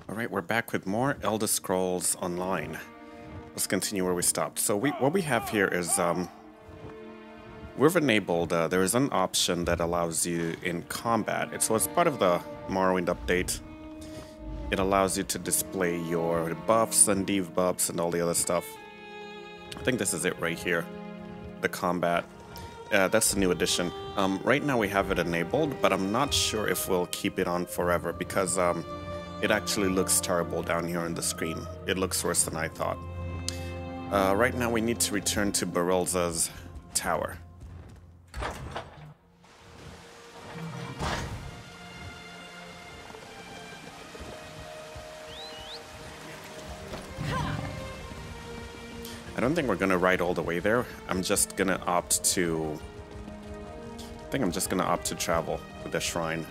Alright, we're back with more Elder Scrolls Online. Let's continue where we stopped. So what we have here is, we've enabled, there is an option that allows you in combat. So as part of the Morrowind update, it allows you to display your buffs and debuffs and all the other stuff. I think this is it right here, the combat. That's the new addition. Right now we have it enabled, but I'm not sure if we'll keep it on forever because it actually looks terrible down here on the screen. It looks worse than I thought. Right now we need to return to Barilza's tower. I don't think we're gonna ride all the way there. I'm just gonna opt to... I think I'm just gonna opt to travel with the shrine.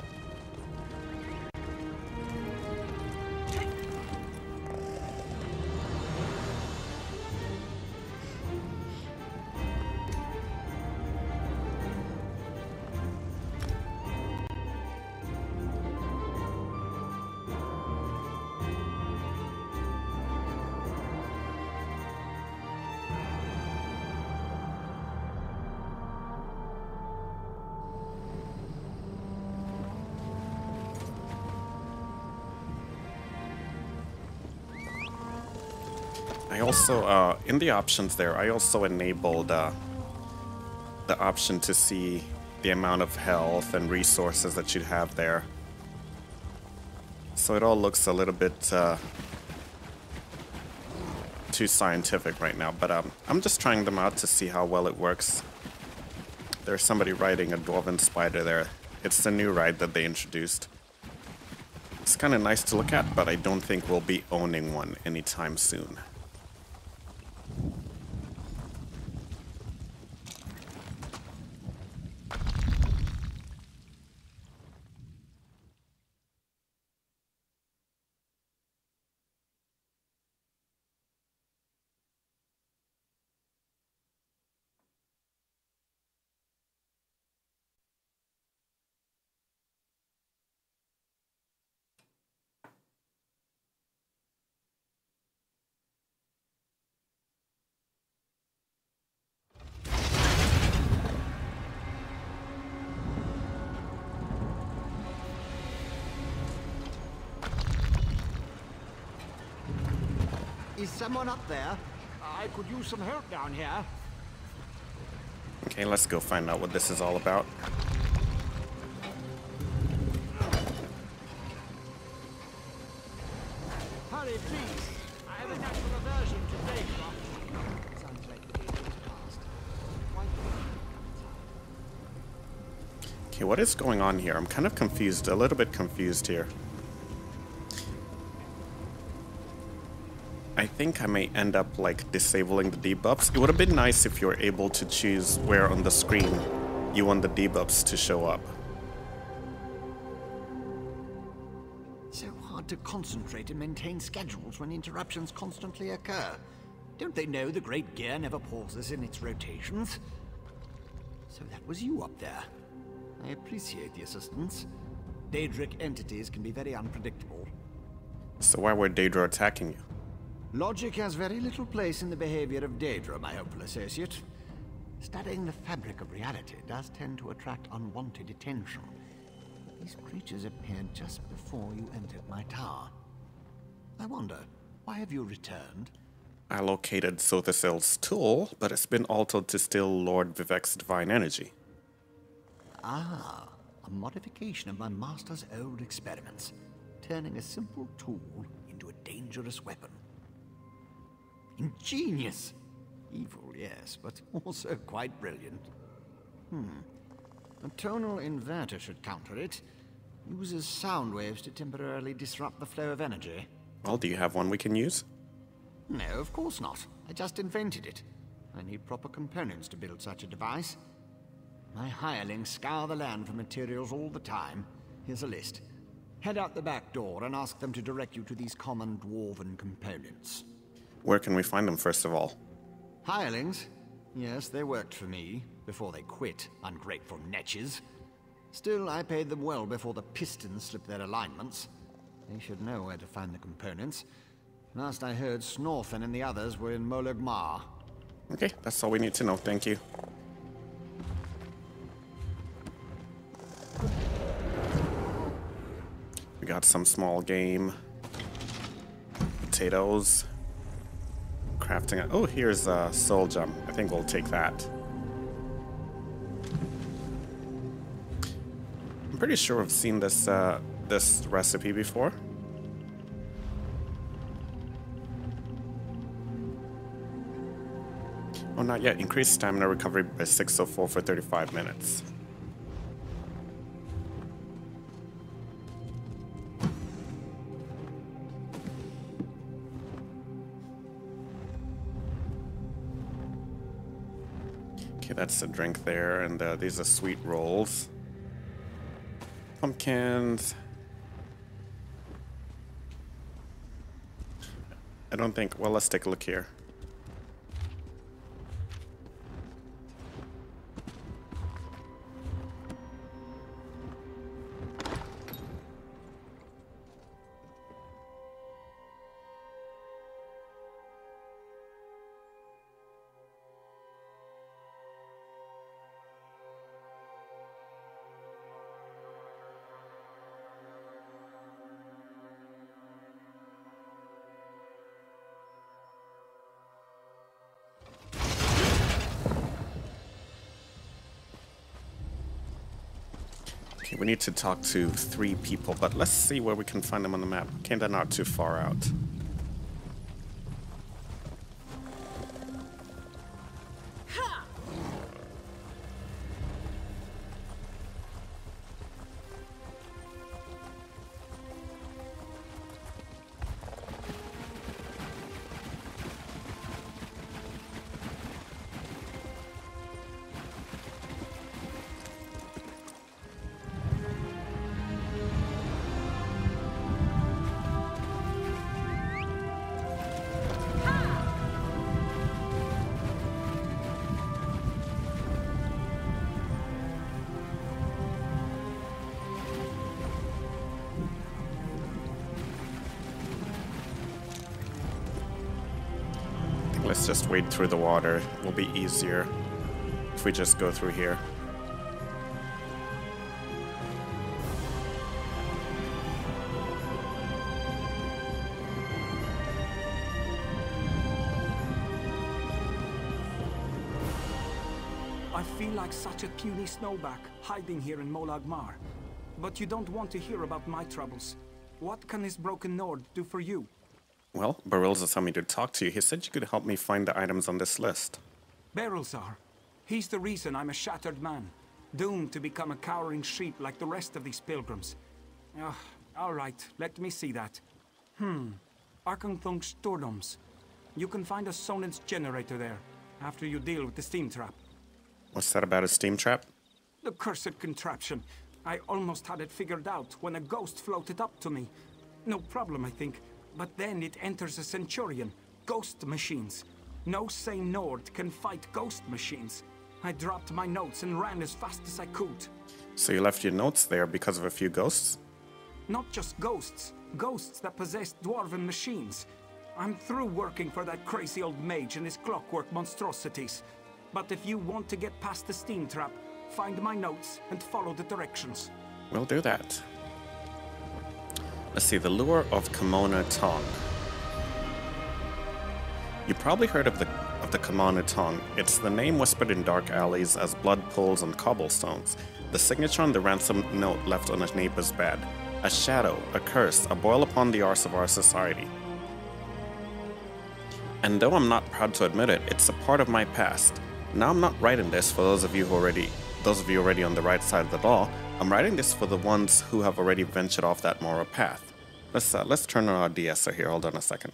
I also, in the options there, I also enabled the option to see the amount of health and resources that you have there. So it all looks a little bit too scientific right now, but I'm just trying them out to see how well it works. There's somebody riding a dwarven spider there. It's the new ride that they introduced. It's kind of nice to look at, but I don't think we'll be owning one anytime soon. Is someone up there? I could use some help down here. Okay, let's go find out what this is all about. Hurry, please. I have a natural aversion to Daygloff. Sounds like the day is past. Okay, what is going on here? I'm kind of confused, a little bit confused here. I think I may end up like disabling the debuffs. It would have been nice if you were able to choose where on the screen you want the debuffs to show up. So hard to concentrate and maintain schedules when interruptions constantly occur. Don't they know the Great Gear never pauses in its rotations? So that was you up there. I appreciate the assistance. Daedric entities can be very unpredictable. So why were Daedra attacking you? Logic has very little place in the behavior of Daedra, my hopeful associate. Studying the fabric of reality does tend to attract unwanted attention. These creatures appeared just before you entered my tower. I wonder, why have you returned? I located Sothisil's tool, but it's been altered to steal Lord Vivek's divine energy. Ah, a modification of my master's old experiments, turning a simple tool into a dangerous weapon. Ingenious! Evil, yes, but also quite brilliant. A tonal inverter should counter it. Uses sound waves to temporarily disrupt the flow of energy. Well, do you have one we can use? No, of course not. I just invented it. I need proper components to build such a device. My hirelings scour the land for materials all the time. Here's a list. Head out the back door and ask them to direct you to these common dwarven components. Where can we find them, first of all? Hirelings? Yes, they worked for me, before they quit, ungrateful netches. Still, I paid them well before the pistons slipped their alignments. They should know where to find the components. Last I heard, Snorfen and the others were in Molagmar. Okay, that's all we need to know. Thank you. We got some small game. Potatoes. Crafting. Oh, here's a soul gem. I think we'll take that. I'm pretty sure I've seen this this recipe before. Oh, not yet. Increased stamina recovery by 604 for 35 minutes. Okay, that's a drink there, and these are sweet rolls. Pumpkins. I don't think... Well, let's take a look here. Okay, we need to talk to 3 people, but let's see where we can find them on the map. Okay, they're not too far out. Let's just wade through the water. It will be easier if we just go through here. I feel like such a puny snowback hiding here in Molagmar. But you don't want to hear about my troubles. What can this broken Nord do for you? Well, Baril's asked me to talk to you. He said you could help me find the items on this list. Berilzar. He's the reason I'm a shattered man, doomed to become a cowering sheep like the rest of these pilgrims. All right, let me see that. Arkanthong Stordoms. You can find a Sonance generator there, after you deal with the steam trap. What's that about a steam trap? The cursed contraption. I almost had it figured out when a ghost floated up to me. No problem, I think. But then it enters a Centurion. Ghost machines. No sane Nord can fight ghost machines. I dropped my notes and ran as fast as I could. So you left your notes there because of a few ghosts? Not just ghosts. Ghosts that possess dwarven machines. I'm through working for that crazy old mage and his clockwork monstrosities. But if you want to get past the steam trap, find my notes and follow the directions. We'll do that. Let's see, the lure of Kimona Tong. You probably heard of the Kimona Tong. It's the name whispered in dark alleys as blood pools on cobblestones. The signature on the ransom note left on a neighbor's bed. A shadow, a curse, a boil upon the arse of our society. And though I'm not proud to admit it, it's a part of my past. Now I'm not writing this for those of you already on the right side of the law. I'm writing this for the ones who have already ventured off that moral path. Let's turn on our de-esser here. Hold on a second.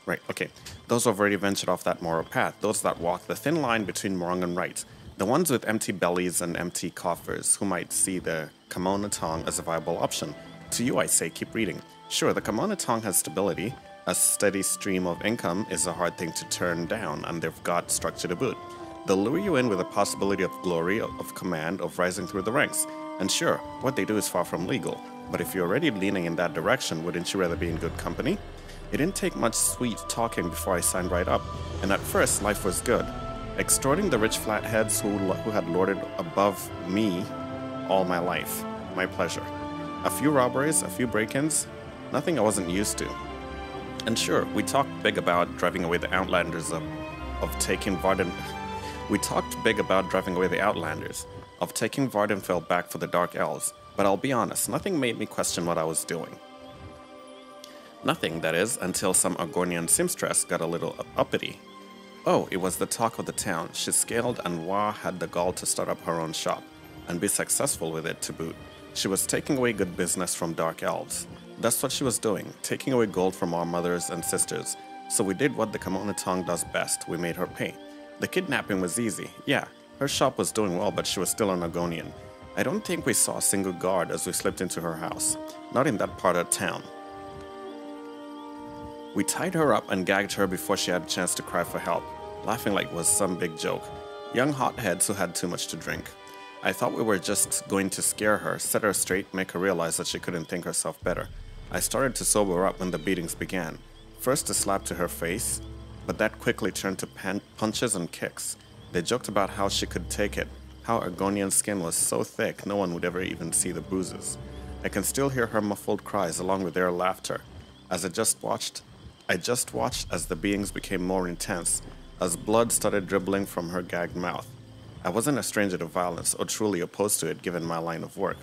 Right, okay. Those who have already ventured off that moral path. Those that walk the thin line between wrong and right. The ones with empty bellies and empty coffers who might see the Kimona Tong as a viable option. To you I say, keep reading. Sure, the Kimona Tong has stability. A steady stream of income is a hard thing to turn down, and they've got structure to boot. They'll lure you in with the possibility of glory, of command, of rising through the ranks. And sure, what they do is far from legal, but if you're already leaning in that direction, wouldn't you rather be in good company? It didn't take much sweet talking before I signed right up, and at first life was good. Extorting the rich flatheads who had lorded above me all my life. My pleasure. A few robberies, a few break-ins, nothing I wasn't used to. And sure, we talked big about driving away the Outlanders of taking Warden. We talked big about driving away the Outlanders, of taking Vvardenfell back for the Dark Elves, but I'll be honest, nothing made me question what I was doing. Nothing, that is, until some Argonian seamstress got a little uppity. Oh, it was the talk of the town. She scaled, and Wah had the gall to start up her own shop, and be successful with it to boot. She was taking away good business from Dark Elves. That's what she was doing, taking away gold from our mothers and sisters. So we did what the Kamona Tong does best, we made her pay. The kidnapping was easy, yeah. Her shop was doing well, but she was still an Argonian. I don't think we saw a single guard as we slipped into her house. Not in that part of town. We tied her up and gagged her before she had a chance to cry for help, laughing like it was some big joke. Young hotheads who had too much to drink. I thought we were just going to scare her, set her straight, make her realize that she couldn't think herself better. I started to sober up when the beatings began. First a slap to her face, but that quickly turned to punches and kicks. They joked about how she could take it, how Argonian skin was so thick no one would ever even see the bruises. I can still hear her muffled cries along with their laughter. I just watched as the beatings became more intense, as blood started dribbling from her gagged mouth. I wasn't a stranger to violence or truly opposed to it given my line of work,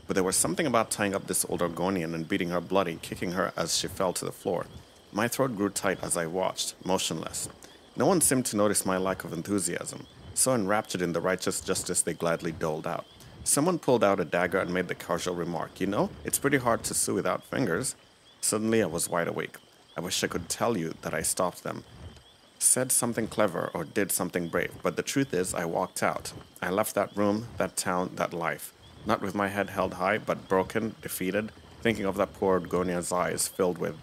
but there was something about tying up this old Argonian and beating her bloody, kicking her as she fell to the floor. My throat grew tight as I watched, motionless. No one seemed to notice my lack of enthusiasm, so enraptured in the righteous justice they gladly doled out. Someone pulled out a dagger and made the casual remark, "You know, it's pretty hard to sew without fingers." Suddenly I was wide awake. I wish I could tell you that I stopped them, said something clever or did something brave, but the truth is I walked out. I left that room, that town, that life. Not with my head held high, but broken, defeated, thinking of that poor Argonian's eyes filled with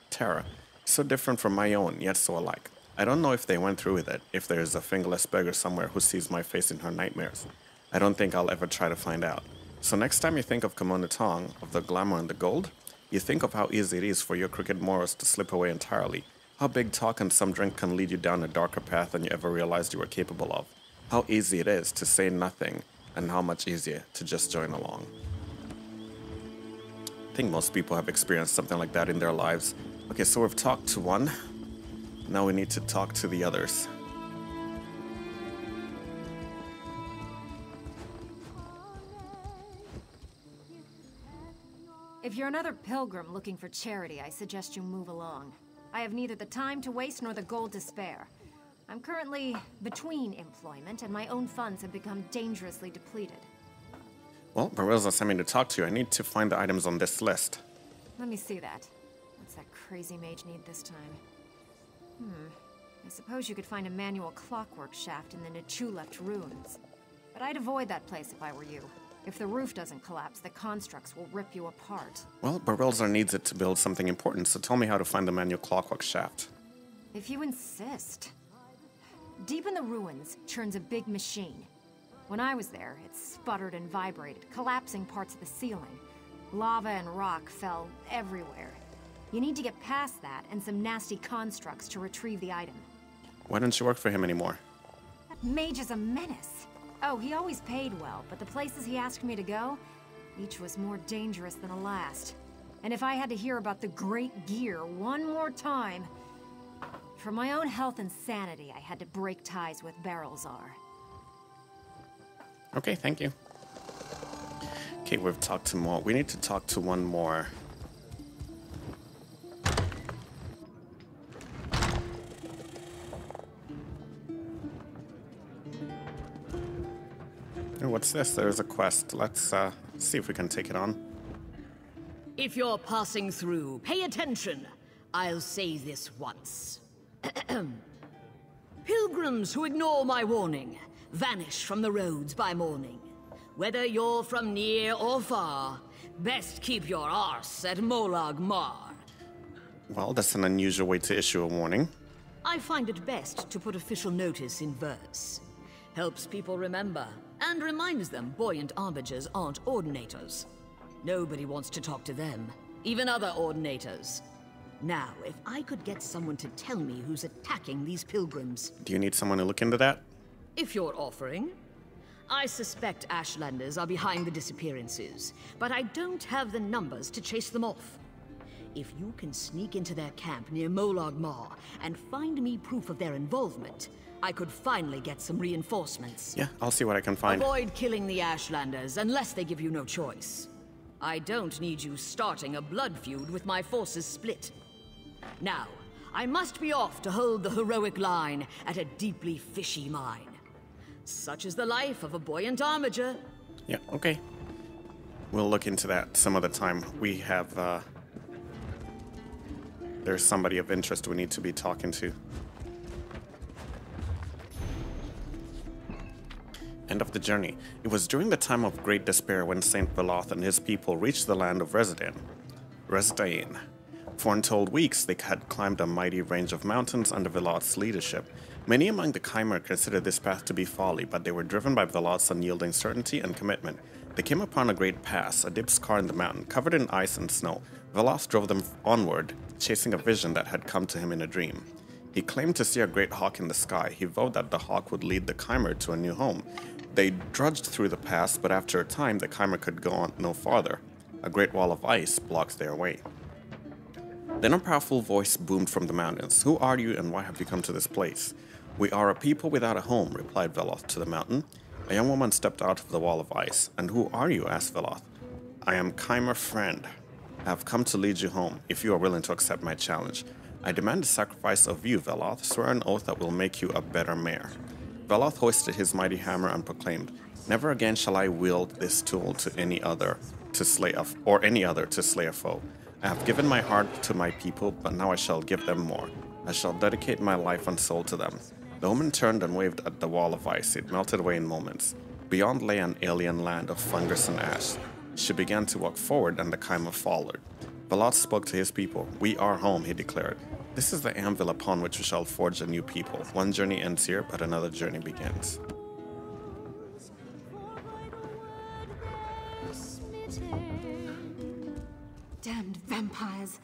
terror. So different from my own, yet so alike. I don't know if they went through with it, if there is a fingerless beggar somewhere who sees my face in her nightmares. I don't think I'll ever try to find out. So next time you think of Kamona Tong, of the glamour and the gold, you think of how easy it is for your crooked morals to slip away entirely. How big talk and some drink can lead you down a darker path than you ever realized you were capable of. How easy it is to say nothing, and how much easier to just join along. I think most people have experienced something like that in their lives. Okay, so we've talked to one. Now we need to talk to the others. If you're another pilgrim looking for charity, I suggest you move along. I have neither the time to waste nor the gold to spare. I'm currently between employment, and my own funds have become dangerously depleted. Well, Barilza sent me to talk to you. I need to find the items on this list. Let me see that. What's that crazy mage need this time? I suppose you could find a manual clockwork shaft in the Nichuleft ruins. But I'd avoid that place if I were you. If the roof doesn't collapse, the constructs will rip you apart. Well, Barilza needs it to build something important, so tell me how to find the manual clockwork shaft. If you insist. Deep in the ruins churns a big machine. When I was there, it sputtered and vibrated, collapsing parts of the ceiling. Lava and rock fell everywhere. You need to get past that and some nasty constructs to retrieve the item. Why don't you work for him anymore? That mage is a menace. Oh, he always paid well, but the places he asked me to go, each was more dangerous than the last. And if I had to hear about the Great Gear one more time... For my own health and sanity, I had to break ties with Barilzar. Okay, thank you. Okay, we've talked to more. We need to talk to one more. Oh, what's this? There's a quest. Let's see if we can take it on. If you're passing through, pay attention. I'll say this once. Pilgrims who ignore my warning vanish from the roads by morning. Whether you're from near or far, best keep your arse at Molag Mar. Well, that's an unusual way to issue a warning. I find it best to put official notice in verse. Helps people remember, and reminds them buoyant armigers aren't ordinators. Nobody wants to talk to them, even other ordinators. Now, if I could get someone to tell me who's attacking these pilgrims. Do you need someone to look into that? If you're offering. I suspect Ashlanders are behind the disappearances, but I don't have the numbers to chase them off. If you can sneak into their camp near Molag Mar and find me proof of their involvement, I could finally get some reinforcements. Yeah, I'll see what I can find. Avoid killing the Ashlanders unless they give you no choice. I don't need you starting a blood feud with my forces split. Now, I must be off to hold the heroic line at a deeply fishy mine. Such is the life of a buoyant armiger. Yeah, okay. We'll look into that some other time. We have, there's somebody of interest we need to be talking to. End of the journey. It was during the time of great despair when Saint Veloth and his people reached the land of Resdain. For untold weeks, they had climbed a mighty range of mountains under Veloth's leadership. Many among the Chimera considered this path to be folly, but they were driven by Veloth's unyielding certainty and commitment. They came upon a great pass, a deep scar in the mountain, covered in ice and snow. Veloth drove them onward, chasing a vision that had come to him in a dream. He claimed to see a great hawk in the sky. He vowed that the hawk would lead the Chimera to a new home. They drudged through the pass, but after a time, the Chimera could go on no farther. A great wall of ice blocked their way. Then a powerful voice boomed from the mountains. "Who are you and why have you come to this place?" "We are a people without a home," replied Veloth to the mountain. A young woman stepped out of the wall of ice. "And who are you?" asked Veloth. "I am Chimera friend. I have come to lead you home, if you are willing to accept my challenge. I demand a sacrifice of you, Veloth. Swear an oath that will make you a better mayor." Veloth hoisted his mighty hammer and proclaimed, "Never again shall I wield this tool to any other to slay a foe. I have given my heart to my people, but now I shall give them more. I shall dedicate my life and soul to them." The woman turned and waved at the wall of ice. It melted away in moments. Beyond lay an alien land of fungus and ash. She began to walk forward, and the Chimera followed. Veloth spoke to his people. "We are home," he declared. "This is the anvil upon which we shall forge a new people. One journey ends here, but another journey begins." Damned vampires.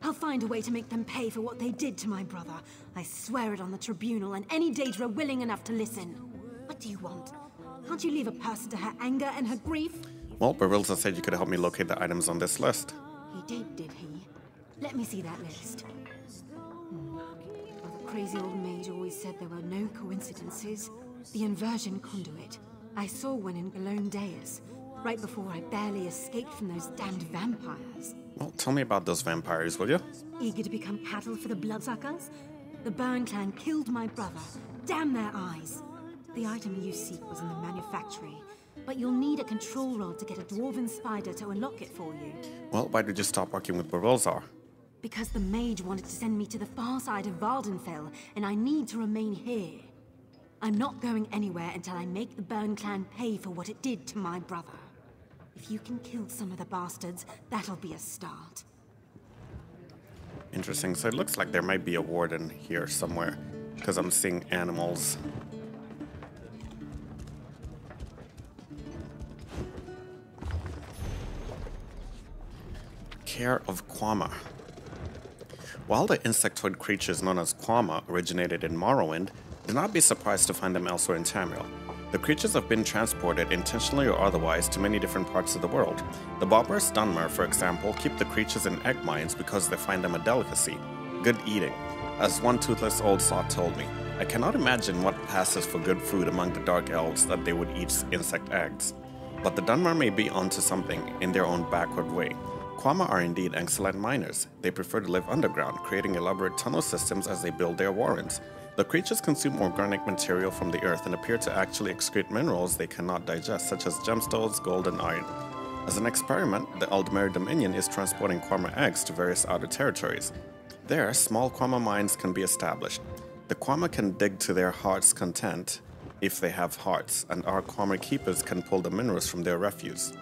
I'll find a way to make them pay for what they did to my brother. I swear it on the tribunal, and any data are willing enough to listen. What do you want? Can't you leave a person to her anger and her grief? Well, Barilza said you could help me locate the items on this list. He did he? Let me see that list. Well, the crazy old mage always said there were no coincidences. The inversion conduit. I saw one in Galone Deus, right before I barely escaped from those damned vampires. Well, tell me about those vampires, will you? Eager to become cattle for the bloodsuckers? The Burn clan killed my brother. Damn their eyes. The item you seek was in the manufactory, but you'll need a control rod to get a dwarven spider to unlock it for you. Well, why did you stop working with Barilza? Because the mage wanted to send me to the far side of Vvardenfell, and I need to remain here. I'm not going anywhere until I make the Burn clan pay for what it did to my brother. If you can kill some of the bastards, that'll be a start. Interesting. So it looks like there might be a warden here somewhere, because I'm seeing animals. Care of Quama. While the insectoid creatures known as Quama originated in Morrowind, do not be surprised to find them elsewhere in Tamriel. The creatures have been transported, intentionally or otherwise, to many different parts of the world. The barbarous Dunmer, for example, keep the creatures in egg mines because they find them a delicacy. Good eating. As one toothless old sot told me, I cannot imagine what passes for good food among the dark elves that they would eat insect eggs. But the Dunmer may be onto something in their own backward way. Quama are indeed excellent miners. They prefer to live underground, creating elaborate tunnel systems as they build their warrens. The creatures consume organic material from the earth and appear to actually excrete minerals they cannot digest, such as gemstones, gold, and iron. As an experiment, the Ald'ruhn Dominion is transporting Quama eggs to various outer territories. There, small Quama mines can be established. The Quama can dig to their heart's content, if they have hearts, and our Quama keepers can pull the minerals from their refuse.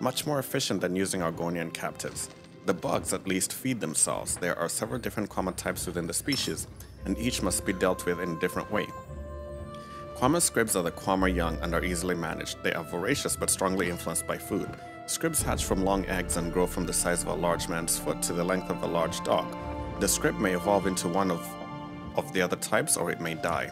Much more efficient than using Argonian captives. The bugs at least feed themselves. There are several different Quama types within the species, and each must be dealt with in a different way. Quama scribs are the Quama young and are easily managed. They are voracious but strongly influenced by food. Scribs hatch from long eggs and grow from the size of a large man's foot to the length of a large dog. The scrib may evolve into one of the other types, or it may die.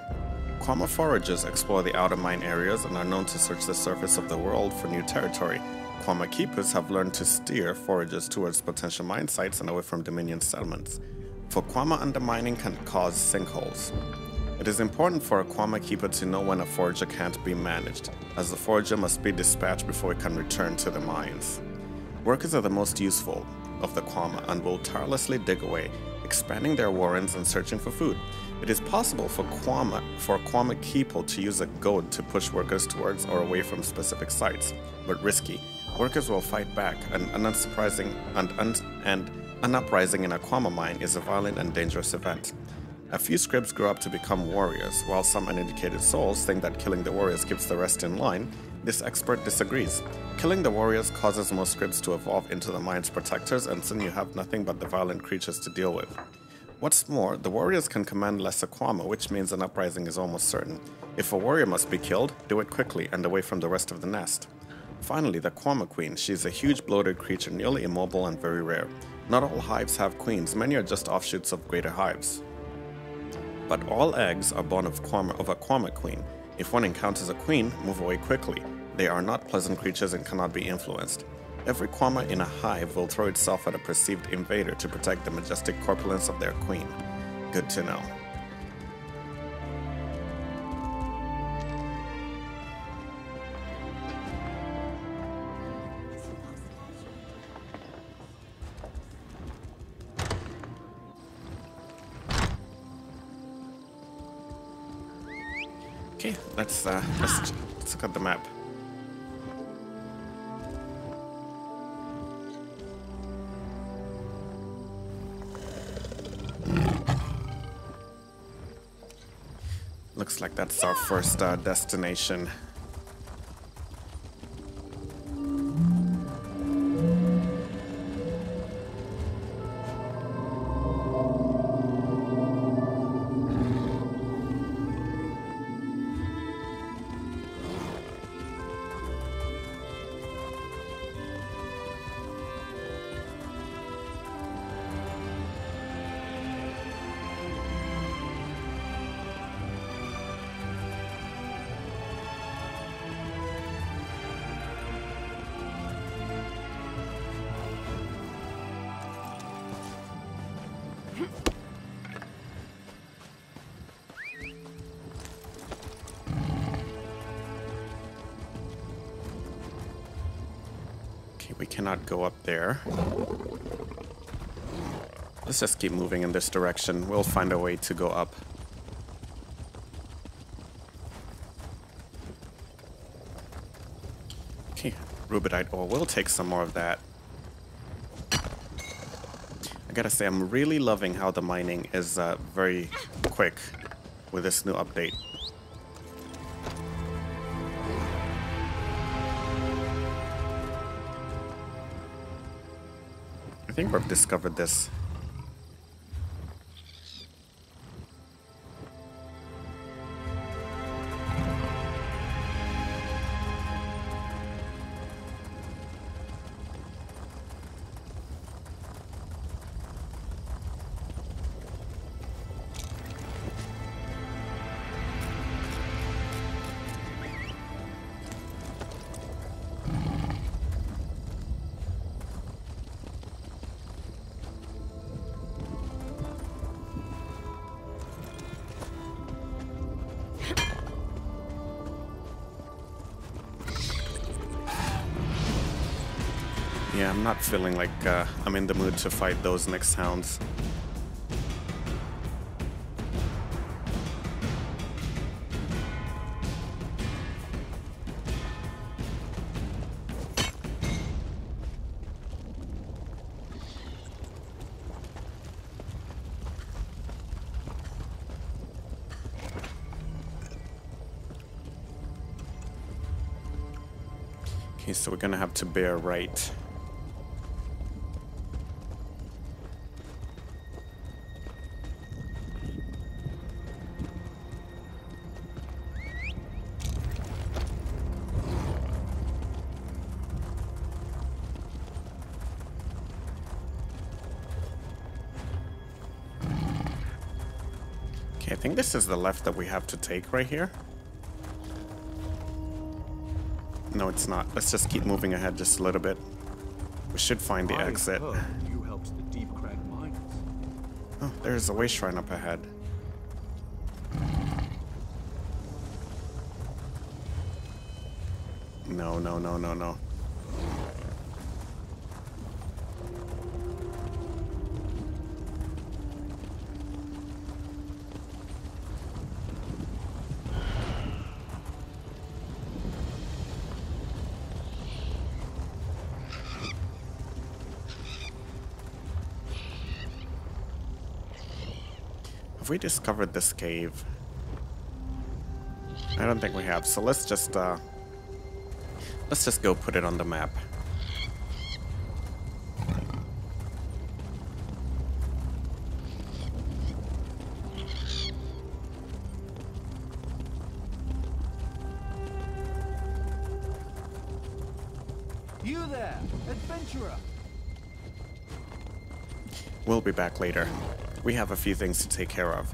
Quama foragers explore the outer mine areas and are known to search the surface of the world for new territory. Quama keepers have learned to steer foragers towards potential mine sites and away from Dominion settlements. For Quama, undermining can cause sinkholes. It is important for a Quama keeper to know when a forager can't be managed, as the forager must be dispatched before it can return to the mines. Workers are the most useful of the Quama and will tirelessly dig away, expanding their warrens and searching for food. It is possible for a Quama keeper to use a goad to push workers towards or away from specific sites, but risky. Workers will fight back, and an uprising in a Quama mine is a violent and dangerous event. A few scribs grow up to become warriors, while some uneducated souls think that killing the warriors keeps the rest in line. This expert disagrees. Killing the warriors causes most scribs to evolve into the mine's protectors, and soon you have nothing but the violent creatures to deal with. What's more, the warriors can command lesser Quama, which means an uprising is almost certain. If a warrior must be killed, do it quickly and away from the rest of the nest. Finally, the Quama Queen. She's a huge bloated creature, nearly immobile and very rare. Not all hives have queens, many are just offshoots of greater hives. But all eggs are born of a Quama Queen. If one encounters a queen, move away quickly. They are not pleasant creatures and cannot be influenced. Every Quama in a hive will throw itself at a perceived invader to protect the majestic corpulence of their queen. Good to know. Okay, let's look at the map. Looks like that's our first destination. We cannot go up there. Let's just keep moving in this direction. We'll find a way to go up. Okay, rubidite ore. We'll take some more of that. I gotta say, I'm really loving how the mining is very quick with this new update. I think we've discovered this. Yeah, I'm not feeling like I'm in the mood to fight those next hounds. Okay, so we're gonna have to bear right. think this is the left that we have to take right here. No, it's not. Let's just keep moving ahead just a little bit. We should find the exit. You helped the deep crag miners. Oh, there's a way shrine up ahead. No, no, no, no, no. Have we discovered this cave? I don't think we have, so let's just go put it on the map. You there, adventurer! We'll be back later. We have a few things to take care of.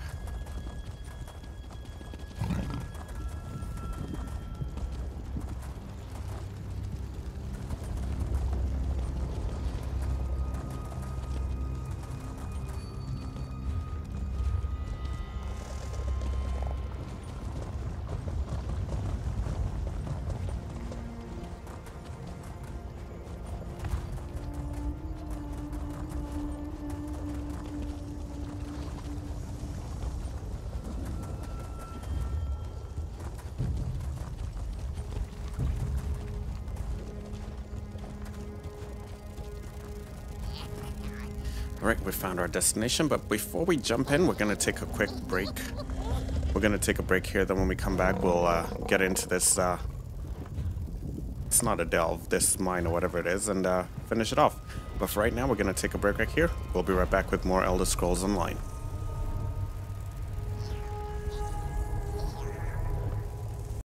Alright, we found our destination, but before we jump in, we're gonna take a quick break. We're gonna take a break here, then when we come back, we'll get into this, it's not a delve, this mine or whatever it is, and finish it off. But for right now, we're gonna take a break right here. We'll be right back with more Elder Scrolls Online.